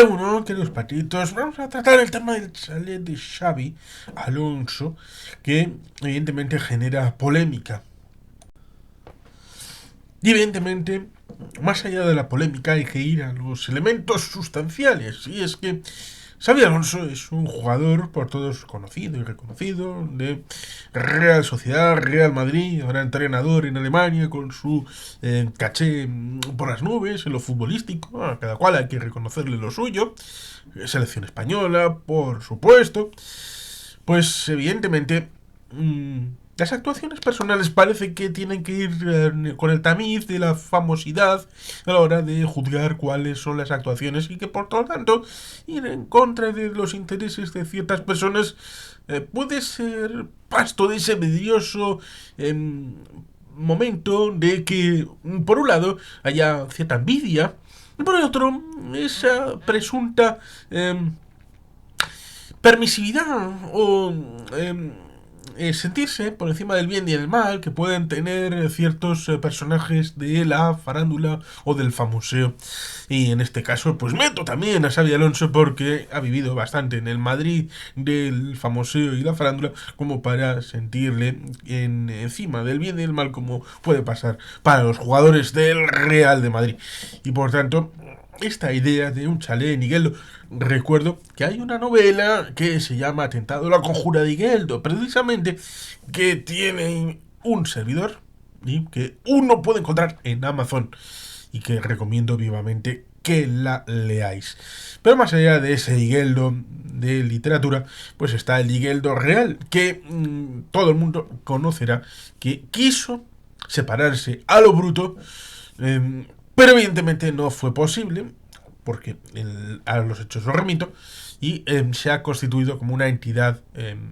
Bueno, queridos patitos, vamos a tratar el tema del chalet de Xavi Alonso, que evidentemente genera polémica. Y evidentemente, más allá de la polémica, hay que ir a los elementos sustanciales. Y es que Xavi Alonso es un jugador por todos conocido y reconocido de Real Sociedad, Real Madrid, ahora entrenador en Alemania con su caché por las nubes en lo futbolístico. A cada cual hay que reconocerle lo suyo. Selección española, por supuesto. Pues evidentemente las actuaciones personales parece que tienen que ir con el tamiz de la famosidad a la hora de juzgar cuáles son las actuaciones y que por lo tanto ir en contra de los intereses de ciertas personas puede ser pasto de ese vidrioso momento de que por un lado haya cierta envidia y por el otro esa presunta permisividad o sentirse por encima del bien y del mal que pueden tener ciertos personajes de la farándula o del famoseo. Y en este caso, pues meto también a Xavi Alonso porque ha vivido bastante en el Madrid del famoseo y la farándula como para sentirle encima del bien y del mal como puede pasar para los jugadores del Real de Madrid. Y por tanto, esta idea de un chalet en Igueldo. Recuerdo que hay una novela que se llama Atentado a la Conjura de Igueldo, precisamente, que tiene un servidor y que uno puede encontrar en Amazon y que recomiendo vivamente que la leáis. Pero más allá de ese Igueldo de literatura, pues está el Igueldo real, que todo el mundo conocerá, que quiso separarse a lo bruto, pero evidentemente no fue posible, porque a los hechos lo remito, y se ha constituido como una entidad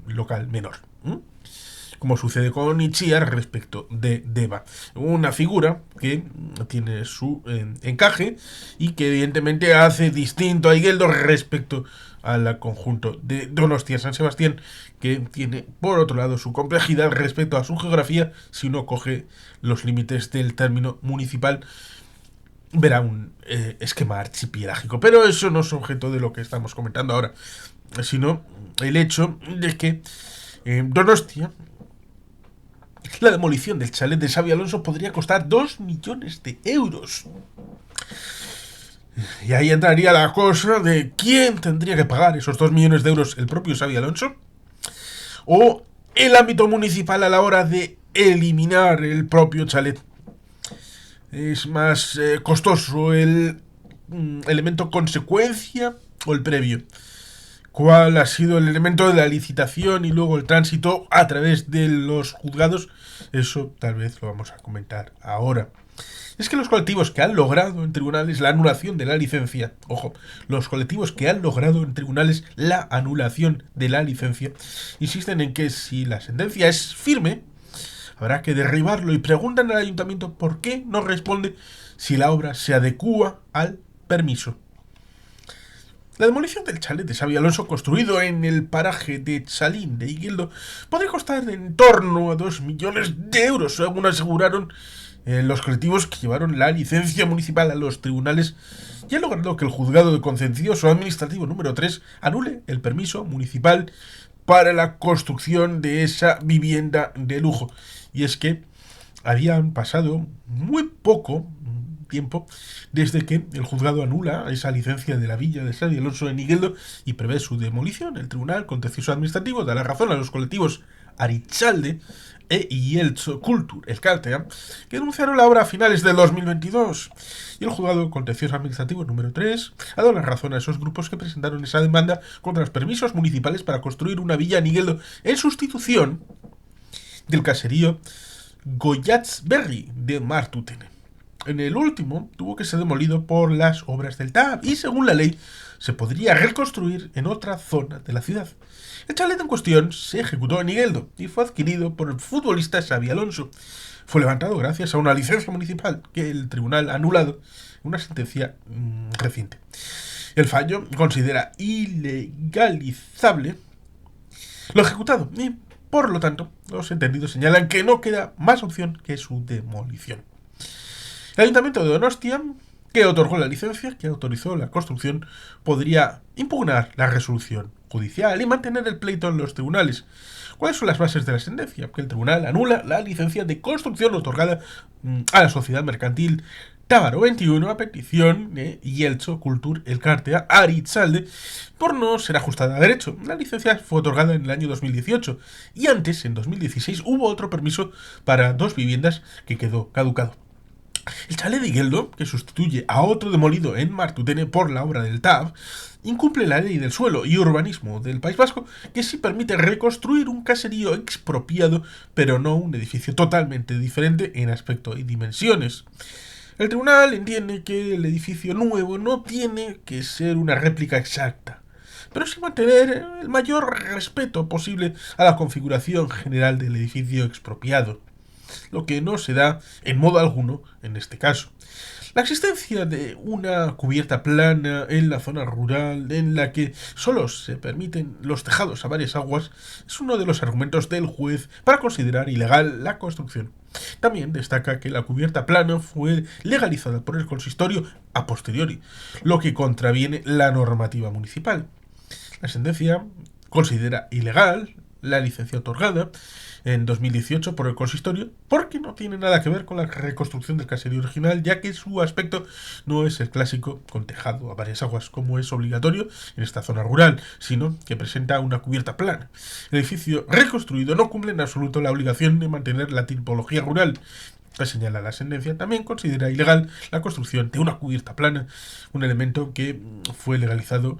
local menor. Como sucede con Ichiar respecto de Deva. Una figura que tiene su encaje y que evidentemente hace distinto a Igueldo respecto al conjunto de Donostia San Sebastián, que tiene por otro lado su complejidad respecto a su geografía si uno coge los límites del término municipal. Verá un esquema archipiélagico. Pero eso no es objeto de lo que estamos comentando ahora, sino el hecho de que Donostia, la demolición del chalet de Xavi Alonso podría costar 2 millones de euros. Y ahí entraría la cosa de quién tendría que pagar esos 2 millones de euros, el propio Xavi Alonso o el ámbito municipal a la hora de eliminar el propio chalet. Es más costoso el elemento consecuencia o el previo. ¿Cuál ha sido el elemento de la licitación y luego el tránsito a través de los juzgados? Eso tal vez lo vamos a comentar ahora. Es que los colectivos que han logrado en tribunales la anulación de la licencia, ojo, los colectivos que han logrado en tribunales la anulación de la licencia, insisten en que si la sentencia es firme, habrá que derribarlo y preguntan al ayuntamiento por qué no responde si la obra se adecúa al permiso. La demolición del chalet de Xavi Alonso, construido en el paraje de Chalín de Igueldo, podría costar en torno a 2 millones de euros, según aseguraron los colectivos que llevaron la licencia municipal a los tribunales y han logrado que el juzgado de contencioso administrativo número 3 anule el permiso municipal para la construcción de esa vivienda de lujo. Y es que habían pasado muy poco tiempo desde que el juzgado anula esa licencia de la villa de Xavi Alonso en Igueldo y prevé su demolición. El Tribunal Contencioso Administrativo da la razón a los colectivos Arichalde e Ieltso Kultur, el Caltea, que denunciaron la obra a finales del 2022. Y el juzgado contencioso administrativo número 3 ha dado la razón a esos grupos que presentaron esa demanda contra los permisos municipales para construir una villa en Igueldo en sustitución del caserío Goyatzberri de Martutene. En el último tuvo que ser demolido por las obras del TAP y según la ley se podría reconstruir en otra zona de la ciudad. El chalet en cuestión se ejecutó en Igueldo y fue adquirido por el futbolista Xavi Alonso. Fue levantado gracias a una licencia municipal que el tribunal ha anulado en una sentencia reciente. El fallo considera ilegalizable lo ejecutado y, por lo tanto, los entendidos señalan que no queda más opción que su demolición. El Ayuntamiento de Donostia que otorgó la licencia, que autorizó la construcción, podría impugnar la resolución judicial y mantener el pleito en los tribunales. ¿Cuáles son las bases de la sentencia? Que el tribunal anula la licencia de construcción otorgada a la sociedad mercantil Tábaro 21 a petición de Yeltsin Kultur Elkartea Aritzalde por no ser ajustada a derecho. La licencia fue otorgada en el año 2018 y antes, en 2016, hubo otro permiso para 2 viviendas que quedó caducado. El chalet de Igeldo, que sustituye a otro demolido en Martutene por la obra del TAV, incumple la ley del suelo y urbanismo del País Vasco, que sí permite reconstruir un caserío expropiado, pero no un edificio totalmente diferente en aspecto y dimensiones. El tribunal entiende que el edificio nuevo no tiene que ser una réplica exacta, pero sí mantener el mayor respeto posible a la configuración general del edificio expropiado, lo que no se da en modo alguno en este caso. La existencia de una cubierta plana en la zona rural en la que solo se permiten los tejados a varias aguas es uno de los argumentos del juez para considerar ilegal la construcción. También destaca que la cubierta plana fue legalizada por el consistorio a posteriori, lo que contraviene la normativa municipal. La sentencia considera ilegal la licencia otorgada en 2018 por el consistorio porque no tiene nada que ver con la reconstrucción del caserío original, ya que su aspecto no es el clásico con tejado a varias aguas como es obligatorio en esta zona rural, sino que presenta una cubierta plana. El edificio reconstruido no cumple en absoluto la obligación de mantener la tipología rural que señala la sentencia. También considera ilegal la construcción de una cubierta plana, un elemento que fue legalizado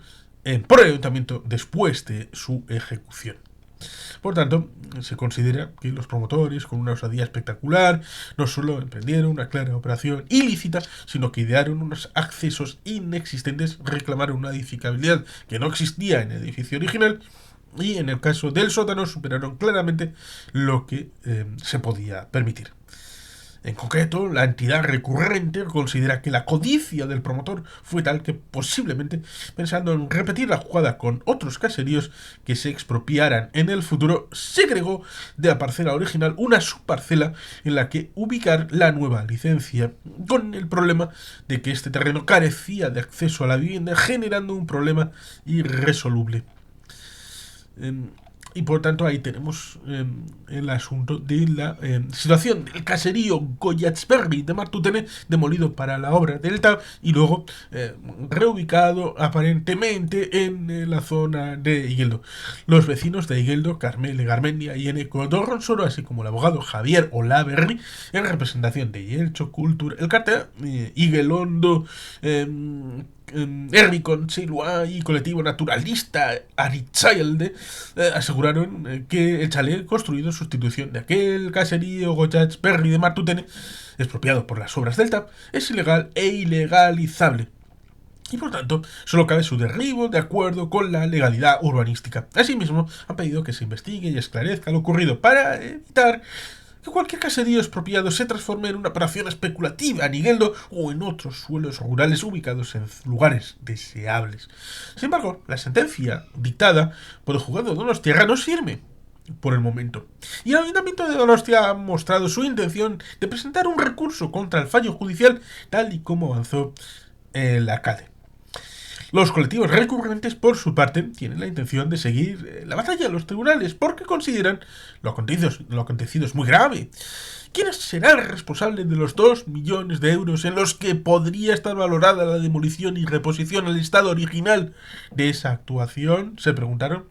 por el ayuntamiento después de su ejecución. Por tanto, se considera que los promotores, con una osadía espectacular, no solo emprendieron una clara operación ilícita, sino que idearon unos accesos inexistentes, reclamaron una edificabilidad que no existía en el edificio original y, en el caso del sótano, superaron claramente lo que se podía permitir. En concreto, la entidad recurrente considera que la codicia del promotor fue tal que posiblemente, pensando en repetir la jugada con otros caseríos que se expropiaran en el futuro, segregó de la parcela original una subparcela en la que ubicar la nueva licencia, con el problema de que este terreno carecía de acceso a la vivienda, generando un problema irresoluble. Y por tanto ahí tenemos el asunto de la situación del caserío Goyatzberri de Martutene, demolido para la obra del TAV y luego reubicado aparentemente en la zona de Igeldo. Los vecinos de Igeldo, Carmele Garmendia y Eneco Dorronsoro, así como el abogado Javier Olaberri, en representación de Yeltsin Kultur Elkartea, Igelondo, Herri Kontseilua y colectivo naturalista Aritzalde aseguraron que el chalet construido en sustitución de aquel caserío Goyatzberri de Martutene, expropiado por las obras del TAP, es ilegal e ilegalizable. Y por tanto, solo cabe su derribo de acuerdo con la legalidad urbanística. Asimismo, han pedido que se investigue y esclarezca lo ocurrido para evitar que cualquier caserío expropiado se transforme en una operación especulativa en Igeldo o en otros suelos rurales ubicados en lugares deseables. Sin embargo, la sentencia dictada por el juzgado de Donostia no sirve por el momento, y el Ayuntamiento de Donostia ha mostrado su intención de presentar un recurso contra el fallo judicial, tal y como avanzó el alcalde. Los colectivos recurrentes, por su parte, tienen la intención de seguir la batalla en los tribunales porque consideran lo acontecido es muy grave. ¿Quién será el responsable de los 2 millones de euros en los que podría estar valorada la demolición y reposición al estado original de esa actuación?, se preguntaron.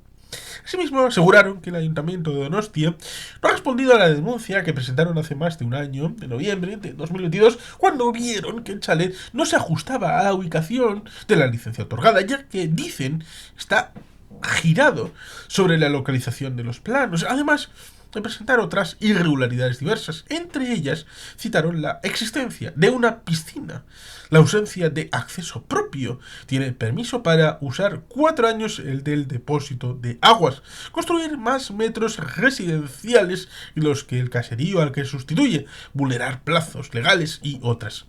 Asimismo, aseguraron que el Ayuntamiento de Donostia no ha respondido a la denuncia que presentaron hace más de un año, en noviembre de 2022, cuando vieron que el chalet no se ajustaba a la ubicación de la licencia otorgada, ya que, dicen, está girado sobre la localización de los planos. Además de presentar otras irregularidades diversas. Entre ellas, citaron la existencia de una piscina, la ausencia de acceso propio, tiene permiso para usar 4 años el del depósito de aguas, construir más metros residenciales y los que el caserío al que sustituye, vulnerar plazos legales y otras.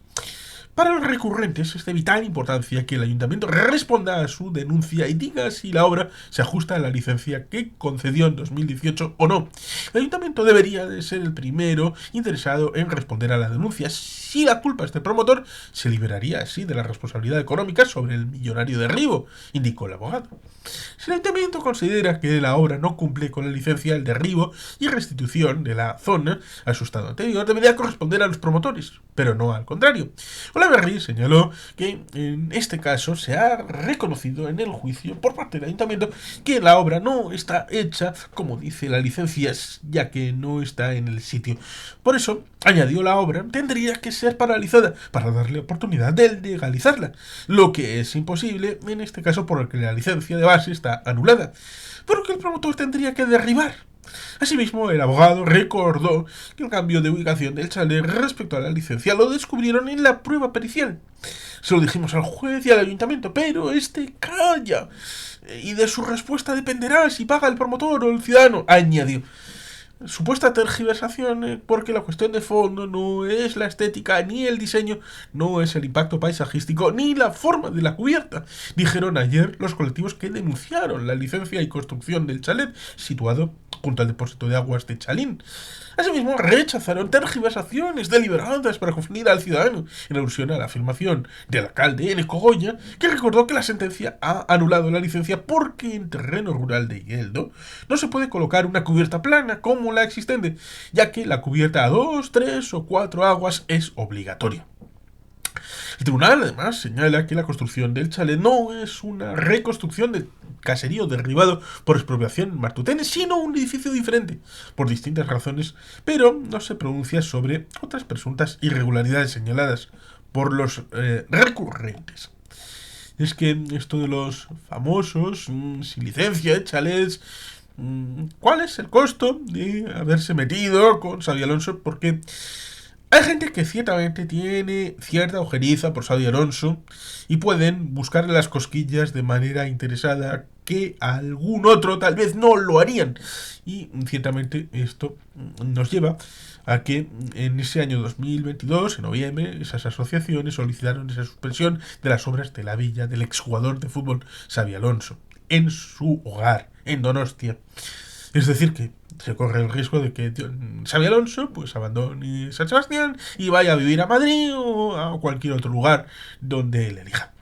Para los recurrentes es de vital importancia que el ayuntamiento responda a su denuncia y diga si la obra se ajusta a la licencia que concedió en 2018 o no. El ayuntamiento debería de ser el primero interesado en responder a la denuncia. Si la culpa es del promotor, se liberaría así de la responsabilidad económica sobre el millonario derribo, indicó el abogado. Si el ayuntamiento considera que la obra no cumple con la licencia, el derribo y restitución de la zona a su estado anterior debería corresponder a los promotores, pero no al contrario. Olaverry señaló que en este caso se ha reconocido en el juicio por parte del ayuntamiento que la obra no está hecha como dice la licencia, ya que no está en el sitio. Por eso, añadió, la obra tendría que ser paralizada para darle oportunidad de legalizarla, lo que es imposible en este caso porque la licencia de base está anulada, pero que el promotor tendría que derribar. Asimismo, el abogado recordó que el cambio de ubicación del chalet respecto a la licencia lo descubrieron en la prueba pericial. Se lo dijimos al juez y al ayuntamiento, pero este calla. Y de su respuesta dependerá si paga el promotor o el ciudadano, añadió. Supuesta tergiversación, porque la cuestión de fondo no es la estética ni el diseño, no es el impacto paisajístico ni la forma de la cubierta, dijeron ayer los colectivos que denunciaron la licencia y construcción del chalet situado junto al depósito de aguas de Chalín. Asimismo, rechazaron tergiversaciones deliberadas para confundir al ciudadano, en alusión a la afirmación del alcalde N. Cogolla, que recordó que la sentencia ha anulado la licencia porque en terreno rural de Igeldo no se puede colocar una cubierta plana como la existente, ya que la cubierta a 2, 3 o 4 aguas es obligatoria. El tribunal, además, señala que la construcción del chalet no es una reconstrucción del caserío derribado por expropiación en Martutene, sino un edificio diferente, por distintas razones, pero no se pronuncia sobre otras presuntas irregularidades señaladas por los recurrentes. Es que esto de los famosos, sin licencia de chalets, ¿cuál es el costo de haberse metido con Xabi Alonso? Porque hay gente que ciertamente tiene cierta ojeriza por Xabi Alonso y pueden buscarle las cosquillas de manera interesada que algún otro tal vez no lo harían. Y ciertamente esto nos lleva a que en ese año 2022, en noviembre, esas asociaciones solicitaron esa suspensión de las obras de la villa del exjugador de fútbol Xabi Alonso en su hogar, en Donostia. Es decir, que se corre el riesgo de que Xabi Alonso pues abandone San Sebastián y vaya a vivir a Madrid o a cualquier otro lugar donde él elija.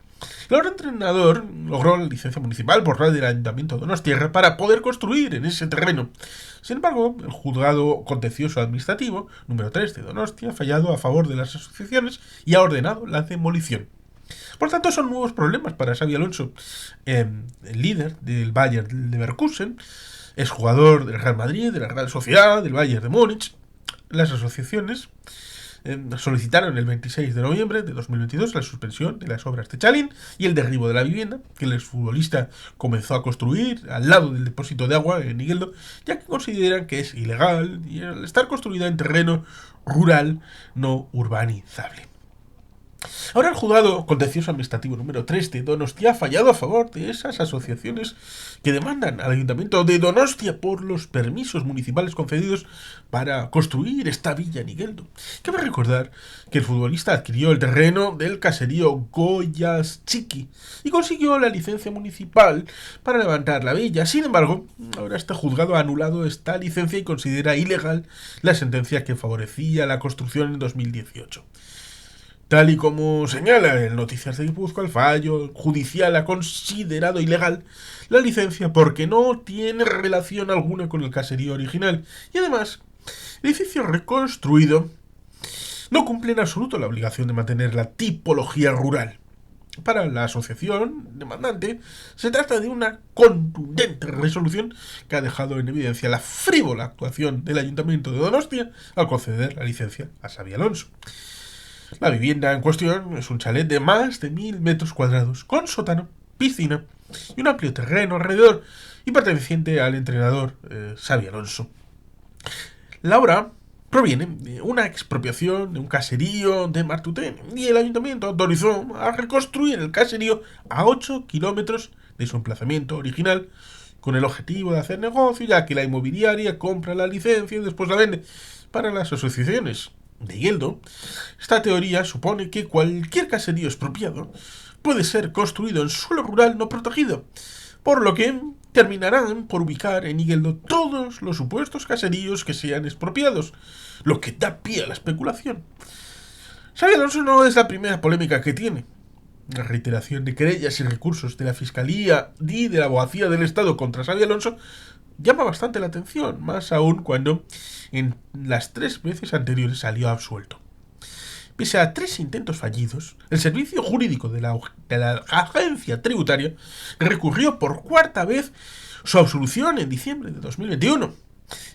El ahora entrenador logró la licencia municipal por parte del Ayuntamiento de Donostia para poder construir en ese terreno. Sin embargo, el juzgado contencioso administrativo número 3 de Donostia ha fallado a favor de las asociaciones y ha ordenado la demolición. Por tanto, son nuevos problemas para Xabi Alonso, el líder del Bayern de Leverkusen, es jugador del Real Madrid, de la Real Sociedad, del Bayern de Múnich. Las asociaciones solicitaron el 26 de noviembre de 2022 la suspensión de las obras de Chalín y el derribo de la vivienda que el exfutbolista comenzó a construir al lado del depósito de agua en Igeldo, ya que consideran que es ilegal y al estar construida en terreno rural no urbanizable. Ahora el juzgado contencioso administrativo número 3 de Donostia ha fallado a favor de esas asociaciones que demandan al ayuntamiento de Donostia por los permisos municipales concedidos para construir esta villa en Igeldo. Cabe recordar que el futbolista adquirió el terreno del caserío Goyas-Chiqui y consiguió la licencia municipal para levantar la villa. Sin embargo, ahora este juzgado ha anulado esta licencia y considera ilegal la sentencia que favorecía la construcción en 2018. Tal y como señala el Noticias de Guipúzcoa, el fallo judicial ha considerado ilegal la licencia porque no tiene relación alguna con el caserío original y además el edificio reconstruido no cumple en absoluto la obligación de mantener la tipología rural. Para la asociación demandante se trata de una contundente resolución que ha dejado en evidencia la frívola actuación del Ayuntamiento de Donostia al conceder la licencia a Xabi Alonso. La vivienda en cuestión es un chalet de más de 1000 metros cuadrados, con sótano, piscina y un amplio terreno alrededor y perteneciente al entrenador Xabi Alonso. La obra proviene de una expropiación de un caserío de Martutene y el ayuntamiento autorizó a reconstruir el caserío a 8 kilómetros de su emplazamiento original con el objetivo de hacer negocio, ya que la inmobiliaria compra la licencia y después la vende para las asociaciones de Igeldo, esta teoría supone que cualquier caserío expropiado puede ser construido en suelo rural no protegido, por lo que terminarán por ubicar en Igeldo todos los supuestos caseríos que sean expropiados, lo que da pie a la especulación. Xabi Alonso no es la primera polémica que tiene. La reiteración de querellas y recursos de la Fiscalía y de la Abogacía del Estado contra Xabi Alonso llama bastante la atención, más aún cuando en las 3 veces anteriores salió absuelto. Pese a 3 intentos fallidos, el servicio jurídico de la agencia tributaria recurrió por 4ª vez su absolución en diciembre de 2021.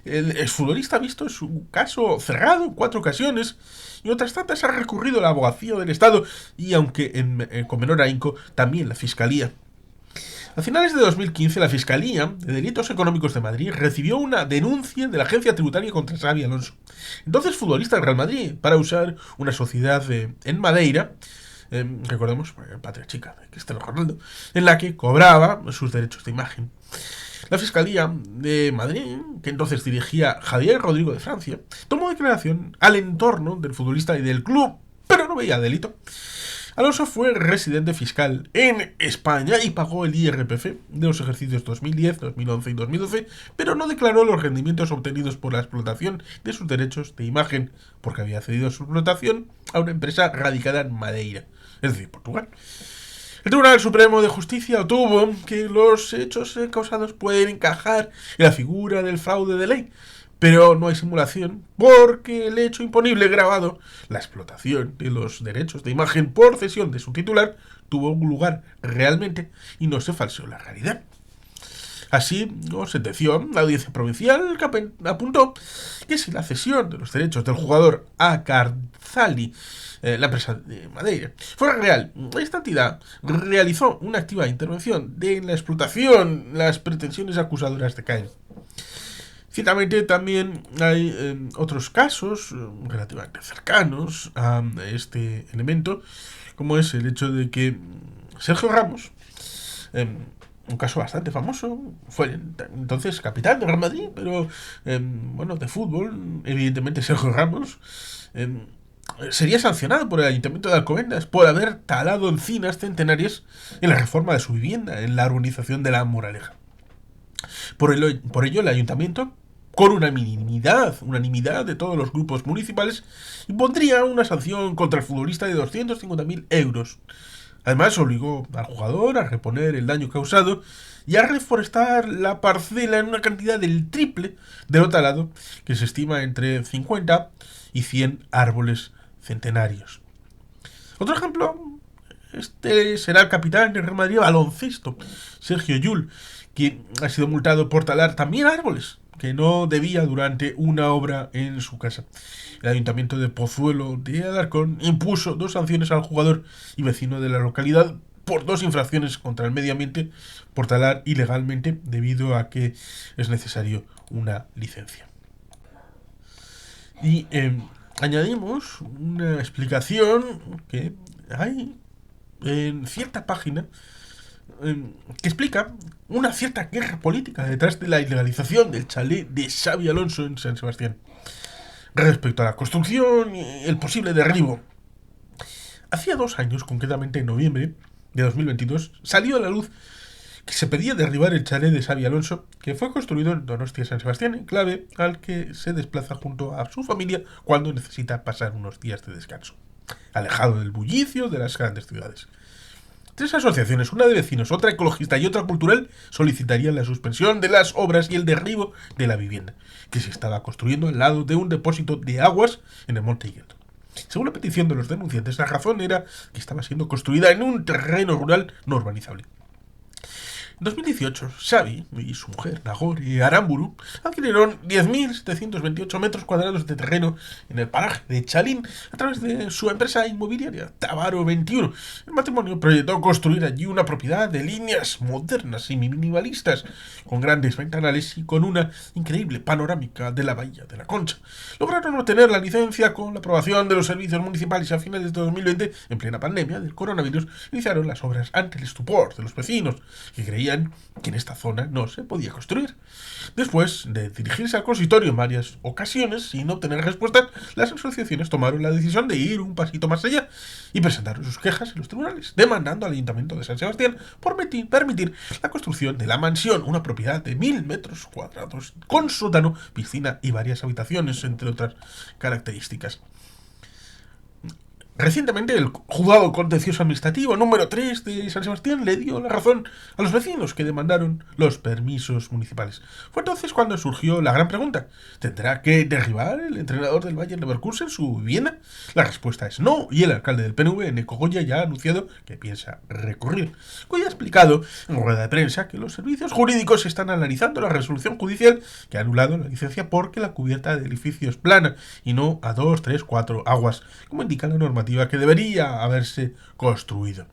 El exfutbolista ha visto su caso cerrado en 4 ocasiones y otras tantas ha recurrido a la Abogacía del Estado y, aunque con menor ahínco, también la Fiscalía. A finales de 2015, la Fiscalía de Delitos Económicos de Madrid recibió una denuncia de la agencia tributaria contra Xabi Alonso, entonces futbolista del Real Madrid, para usar una sociedad en Madeira, recordemos, Patria Chica de Cristiano Ronaldo, en la que cobraba sus derechos de imagen. La Fiscalía de Madrid, que entonces dirigía Javier Rodrigo de Francia, tomó declaración al entorno del futbolista y del club, pero no veía delito. Alonso fue residente fiscal en España y pagó el IRPF de los ejercicios 2010, 2011 y 2012, pero no declaró los rendimientos obtenidos por la explotación de sus derechos de imagen, porque había cedido su explotación a una empresa radicada en Madeira, es decir, Portugal. El Tribunal Supremo de Justicia obtuvo que los hechos causados pueden encajar en la figura del fraude de ley, pero no hay simulación porque el hecho imponible grabado, la explotación de los derechos de imagen por cesión de su titular, tuvo lugar realmente y no se falseó la realidad. Así lo sentenció la audiencia provincial, que apuntó que si la cesión de los derechos del jugador a Carzali, la empresa de Madeira, fuera real, esta entidad realizó una activa intervención en la explotación, las pretensiones acusadoras decaen. Ciertamente también hay otros casos relativamente cercanos a este elemento, como es el hecho de que Sergio Ramos, un caso bastante famoso, fue entonces capitán de Real Madrid, pero de fútbol, evidentemente Sergio Ramos sería sancionado por el Ayuntamiento de Alcobendas por haber talado encinas centenarias en la reforma de su vivienda en la urbanización de La Moraleja. Por ello, el Ayuntamiento, con unanimidad de todos los grupos municipales, impondría una sanción contra el futbolista de 250.000 euros. Además, obligó al jugador a reponer el daño causado y a reforestar la parcela en una cantidad del triple de lo talado, que se estima entre 50 y 100 árboles centenarios. Otro ejemplo, será el capitán del Real Madrid baloncesto, Sergio Llull, que ha sido multado por talar también árboles que no debía durante una obra en su casa. El Ayuntamiento de Pozuelo de Alarcón impuso 2 sanciones al jugador y vecino de la localidad por 2 infracciones contra el medio ambiente por talar ilegalmente, debido a que es necesario una licencia. Y añadimos una explicación que hay en cierta página que explica una cierta guerra política detrás de la ilegalización del chalet de Xabi Alonso en San Sebastián respecto a la construcción y el posible derribo. Hacía 2 años, concretamente en noviembre de 2022, salió a la luz que se pedía derribar el chalet de Xabi Alonso, que fue construido en Donostia, San Sebastián, enclave al que se desplaza junto a su familia cuando necesita pasar unos días de descanso, alejado del bullicio de las grandes ciudades. 3 asociaciones, una de vecinos, otra ecologista y otra cultural, solicitarían la suspensión de las obras y el derribo de la vivienda, que se estaba construyendo al lado de un depósito de aguas en el Monte Igeldo. Según la petición de los denunciantes, la razón era que estaba siendo construida en un terreno rural no urbanizable. En 2018, Xavi y su mujer, Nagore Aramburu, adquirieron 10.728 metros cuadrados de terreno en el paraje de Chalín a través de su empresa inmobiliaria, Tabaro 21. El matrimonio proyectó construir allí una propiedad de líneas modernas y minimalistas, con grandes ventanales y con una increíble panorámica de la bahía de la Concha. Lograron obtener la licencia con la aprobación de los servicios municipales y a finales de 2020, en plena pandemia del coronavirus, iniciaron las obras ante el estupor de los vecinos, que creían sabían que en esta zona no se podía construir. Después de dirigirse al consistorio en varias ocasiones sin obtener respuestas, las asociaciones tomaron la decisión de ir un pasito más allá y presentaron sus quejas en los tribunales, demandando al Ayuntamiento de San Sebastián por permitir la construcción de la mansión, una propiedad de 1000 metros cuadrados, con sótano, piscina y varias habitaciones, entre otras características. Recientemente, el juzgado contencioso administrativo número 3 de San Sebastián le dio la razón a los vecinos que demandaron los permisos municipales. Fue entonces cuando surgió la gran pregunta: ¿tendrá que derribar el entrenador del Bayer Leverkusen su vivienda? La respuesta es no, y el alcalde del PNV, Neco Goya, ya ha anunciado que piensa recurrir. Goya ha explicado en rueda de prensa que los servicios jurídicos están analizando la resolución judicial que ha anulado la licencia porque la cubierta del edificio es plana y no a 2, 3, 4 aguas, como indica la normativa que debería haberse construido.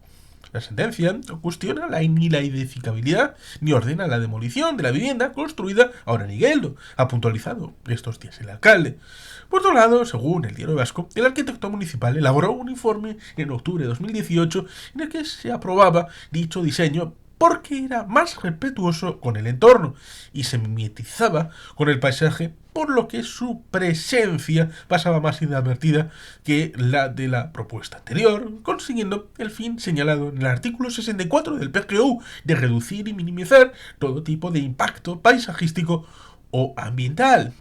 La sentencia no cuestiona ni la edificabilidad ni ordena la demolición de la vivienda construida ahora en Igueldo, ha puntualizado estos días el alcalde. Por otro lado, según el Diario Vasco, el arquitecto municipal elaboró un informe en octubre de 2018 en el que se aprobaba dicho diseño porque era más respetuoso con el entorno y se mimetizaba con el paisaje, por lo que su presencia pasaba más inadvertida que la de la propuesta anterior, consiguiendo el fin señalado en el artículo 64 del PGU de reducir y minimizar todo tipo de impacto paisajístico o ambiental.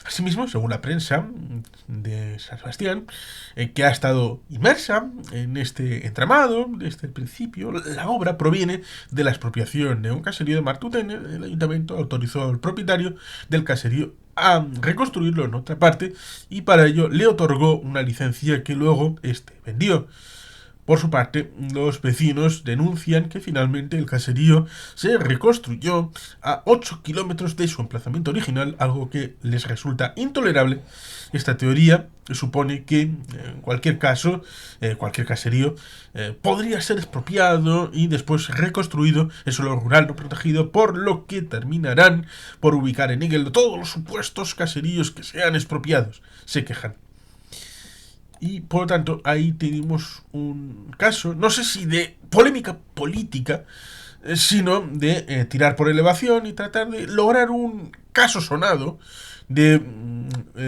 Asimismo, según la prensa de San Sebastián, que ha estado inmersa en este entramado desde el principio, la obra proviene de la expropiación de un caserío de Martutene. El ayuntamiento autorizó al propietario del caserío a reconstruirlo en otra parte y para ello le otorgó una licencia que luego vendió. Por su parte, los vecinos denuncian que finalmente el caserío se reconstruyó a 8 kilómetros de su emplazamiento original, algo que les resulta intolerable. Esta teoría supone que, en cualquier caso, cualquier caserío podría ser expropiado y después reconstruido en suelo rural no protegido, por lo que terminarán por ubicar en Igueldo todos los supuestos caseríos que sean expropiados, se quejan. Y por lo tanto ahí tenemos un caso, no sé si de polémica política, sino de tirar por elevación y tratar de lograr un caso sonado de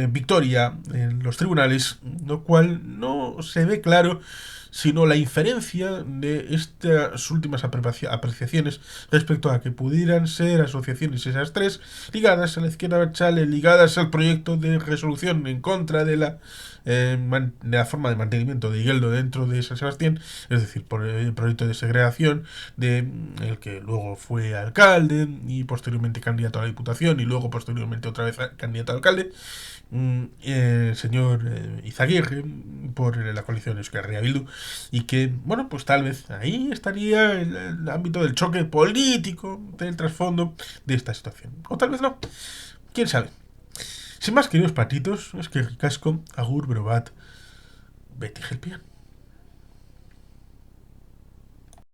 victoria en los tribunales, lo cual no se ve claro, sino la inferencia de estas últimas apreciaciones respecto a que pudieran ser asociaciones esas tres ligadas a la izquierda abertzale, ligadas al proyecto de resolución en contra de la forma de mantenimiento de Igueldo dentro de San Sebastián, es decir, por el proyecto de segregación de el que luego fue alcalde y posteriormente candidato a la diputación y luego posteriormente otra vez candidato a alcalde, el señor Izaguirre, por la coalición Euskal Bildu, y que, bueno, pues tal vez ahí estaría el ámbito del choque político, del trasfondo de esta situación, o tal vez no, quién sabe. Sin más, queridos patitos, es que ricasco, agur, brobat, beti gelpian.